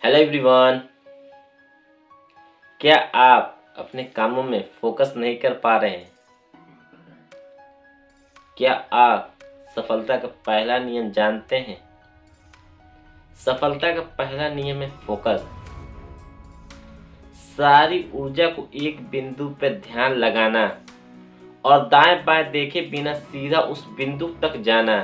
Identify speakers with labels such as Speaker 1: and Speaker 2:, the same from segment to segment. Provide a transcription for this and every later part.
Speaker 1: Hello everyone. क्या आप अपने कामों में फोकस नहीं कर पा रहे हैं? क्या आप सफलता का पहला नियम जानते हैं? सफलता का पहला नियम है फोकस। सारी ऊर्जा को एक बिंदु पर ध्यान लगाना और दाएं बाएं देखे बिना सीधा उस बिंदु तक जाना।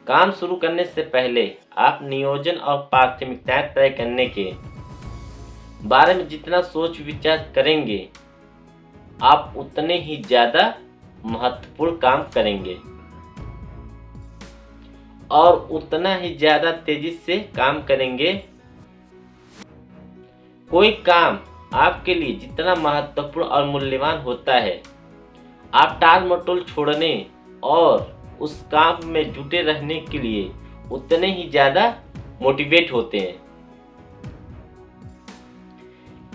Speaker 1: काम शुरू करने से पहले आप नियोजन और प्राथमिकताएं तय करने के बारे में जितना सोच विचार करेंगे, आप उतने ही ज्यादा महत्वपूर्ण काम करेंगे और उतना ही ज्यादा तेजी से काम करेंगे। कोई काम आपके लिए जितना महत्वपूर्ण और मूल्यवान होता है, आप टाल मटोल छोड़ने और उस काम में जुटे रहने के लिए उतने ही ज्यादा मोटिवेट होते हैं।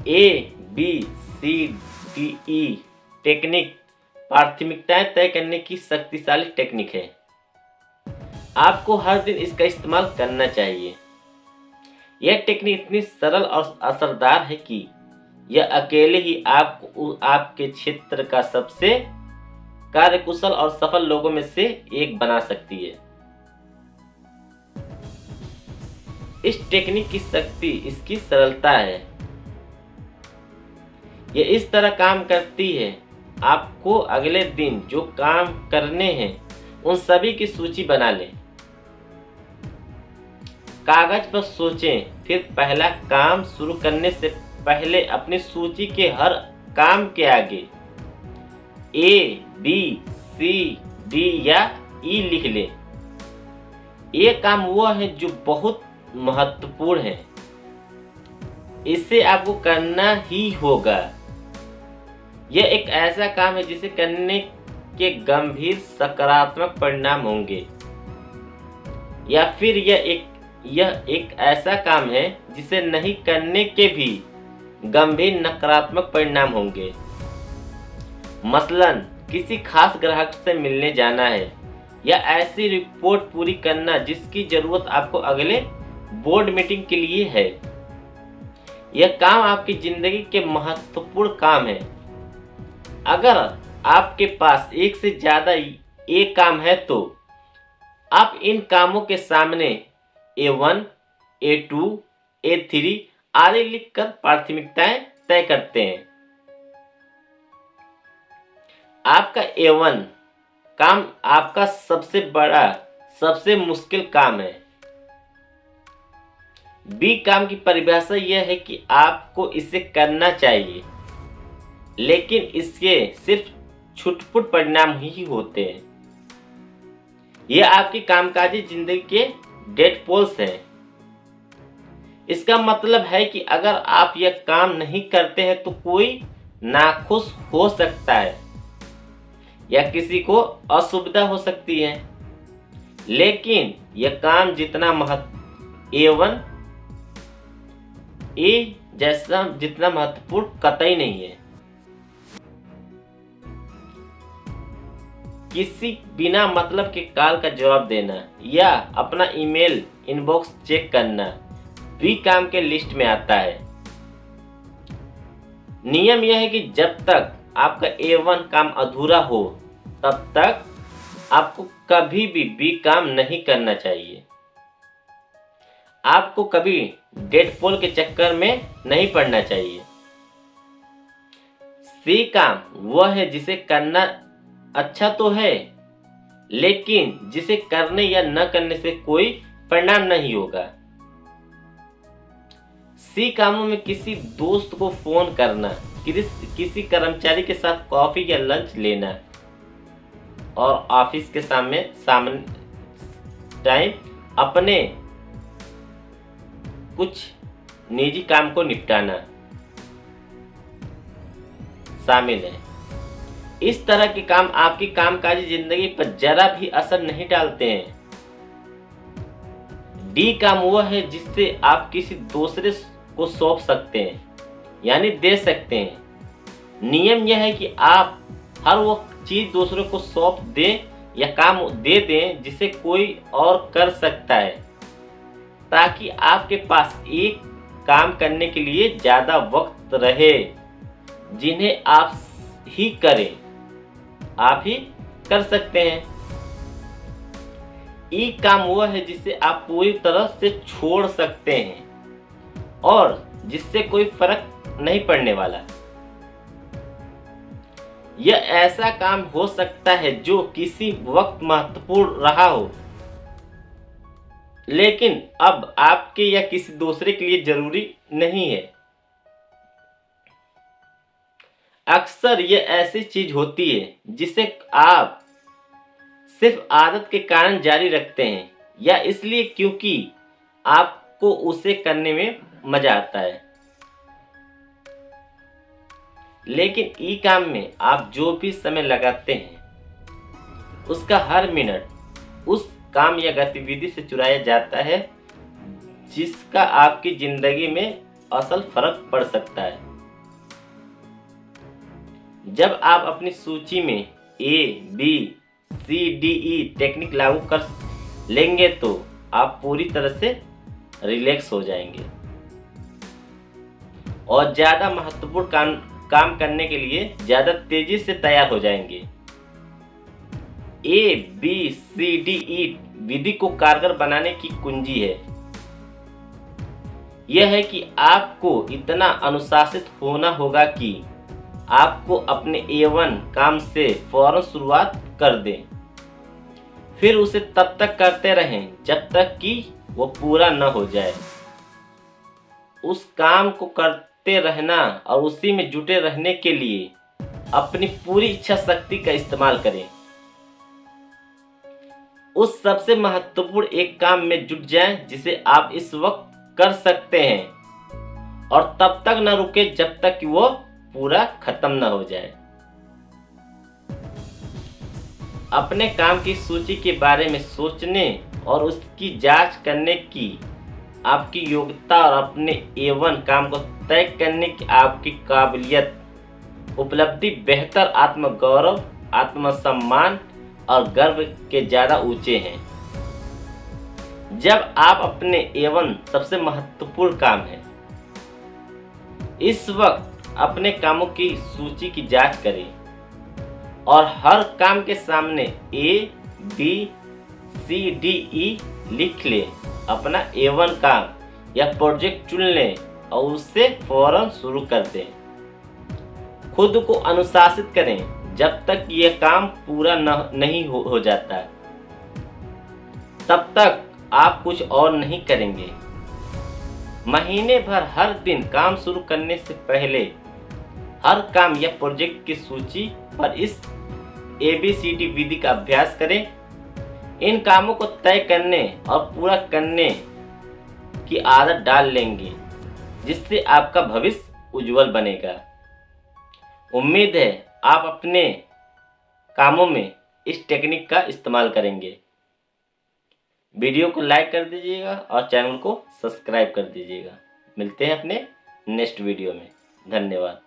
Speaker 1: ABCDE टेक्निक प्राथमिकताएं तय करने की शक्तिशाली टेक्निक है। आपको हर दिन इसका इस्तेमाल करना चाहिए। यह टेक्निक इतनी सरल और असरदार है कि यह अकेले ही आपको आपके क्षेत्र का सबसे कार्यकुशल और सफल लोगों में से एक बना सकती है। इस टेक्निक की शक्ति इसकी सरलता है। यह इस तरह काम करती है, आपको अगले दिन जो काम करने हैं उन सभी की सूची बना लें। कागज पर सोचें, फिर पहला काम शुरू करने से पहले अपनी सूची के हर काम के आगे ABCD या E लिख लें। ये काम वह है जो बहुत महत्वपूर्ण है, इसे आपको करना ही होगा। यह एक ऐसा काम है जिसे करने के गंभीर सकारात्मक परिणाम होंगे, या फिर यह एक ऐसा काम है जिसे नहीं करने के भी गंभीर नकारात्मक परिणाम होंगे। मसलन किसी खास ग्राहक से मिलने जाना है या ऐसी रिपोर्ट पूरी करना जिसकी जरूरत आपको अगले बोर्ड मीटिंग के लिए है। यह काम आपकी जिंदगी के महत्वपूर्ण काम है। अगर आपके पास एक से ज्यादा एक काम है तो आप इन कामों के सामने A1, A2, A3 आदि लिखकर प्राथमिकताएं तय करते हैं। आपका A1 काम आपका सबसे बड़ा, सबसे मुश्किल काम है। B काम की परिभाषा यह है कि आपको इसे करना चाहिए, लेकिन इसके सिर्फ छुटपुट परिणाम ही होते हैं। यह आपकी कामकाजी जिंदगी के डेड पोल्स हैं। इसका मतलब है कि अगर आप यह काम नहीं करते हैं तो कोई नाखुश हो सकता है या किसी को असुविधा हो सकती है, लेकिन यह काम जितना A1 A जैसा जितना महत्वपूर्ण कतई नहीं है। किसी बिना मतलब के कॉल का जवाब देना या अपना ईमेल इनबॉक्स चेक करना भी काम के लिस्ट में आता है। नियम यह है कि जब तक आपका A1 काम अधूरा हो तब तक आपको कभी भी B काम नहीं करना चाहिए। आपको कभी डेड पोल के चक्कर में नहीं पड़ना चाहिए। C काम वह है जिसे करना अच्छा तो है, लेकिन जिसे करने या न करने से कोई परिणाम नहीं होगा। C कामों में किसी दोस्त को फोन करना, किसी कर्मचारी के साथ कॉफी या लंच लेना और ऑफिस के सामने टाइम अपने कुछ निजी काम को निपटाना शामिल है। इस तरह के काम आपकी कामकाजी जिंदगी पर जरा भी असर नहीं डालते हैं। D काम वह है जिससे आप किसी दूसरे को सौंप सकते हैं, यानी दे सकते हैं। नियम यह है कि आप हर वो चीज दूसरों को सौंप दें या काम दे दें जिसे कोई और कर सकता है। ताकि आपके पास एक काम करने के लिए ज़्यादा वक्त रहे, जिन्हें आप ही करें, आप ही कर सकते हैं। ई काम वह है जिसे आप पूरी तरह से छोड़ सकते हैं और जिससे कोई फर्क नहीं पड़ने वाला। यह ऐसा काम हो सकता है जो किसी वक्त महत्वपूर्ण रहा हो, लेकिन अब आपके या किसी दूसरे के लिए जरूरी नहीं है। अक्सर यह ऐसी चीज होती है जिसे आप सिर्फ आदत के कारण जारी रखते हैं या इसलिए क्योंकि आपको उसे करने में मजा आता है। लेकिन ई काम में आप जो भी समय लगाते हैं उसका हर मिनट उस काम या गतिविधि से चुराया जाता है जिसका आपकी जिंदगी में असल फर्क पड़ सकता है। जब आप अपनी सूची में ए, बी, सी, डी, ई टेक्निक लागू कर लेंगे तो आप पूरी तरह से रिलैक्स हो जाएंगे और ज़्यादा महत्वपूर्ण काम करने के लिए ज़्यादा तेजी से तैयार हो जाएंगे। ए, बी, सी, डी, ई विधि को कारगर बनाने की कुंजी है यह है कि आपको इतना अनुशासित होना होगा कि आपको अपने A1 काम से फौरन शुरुआत कर दें, फिर उसे तब तक करते रहें जब तक कि वो पूरा न हो जाए। उस काम को करते रहना और उसी में जुटे रहने के लिए अपनी पूरी इच्छा शक्ति का इस्तेमाल करें। उस सबसे महत्वपूर्ण एक काम में जुट जाएं जिसे आप इस वक्त कर सकते हैं और तब तक न रुके जब तक कि वो पूरा खत्म न हो जाए। अपने काम की सूची के बारे में सोचने और उसकी जांच करने की आपकी योग्यता और अपने A1 काम को तय करने की आपकी काबिलियत, उपलब्धि, बेहतर आत्मगौरव, आत्मसम्मान और गर्व के ज़्यादा ऊंचे हैं। जब आप अपने A1 सबसे महत्वपूर्ण काम है, इस वक्त अपने कामों की सूची की जांच करें और हर काम के सामने A, B, C, D, E लिख लें। अपना A1 काम या प्रोजेक्ट चुन लें और उसे फौरन शुरू कर दें। खुद को अनुशासित करें जब तक यह काम पूरा नहीं हो जाता, तब तक आप कुछ और नहीं करेंगे। महीने भर हर दिन काम शुरू करने से पहले हर काम या प्रोजेक्ट की सूची पर इस ABCD विधि का अभ्यास करें। इन कामों को तय करने और पूरा करने की आदत डाल लेंगे जिससे आपका भविष्य उज्जवल बनेगा। उम्मीद है आप अपने कामों में इस टेक्निक का इस्तेमाल करेंगे। वीडियो को लाइक कर दीजिएगा और चैनल को सब्सक्राइब कर दीजिएगा। मिलते हैं अपने नेक्स्ट वीडियो में। धन्यवाद।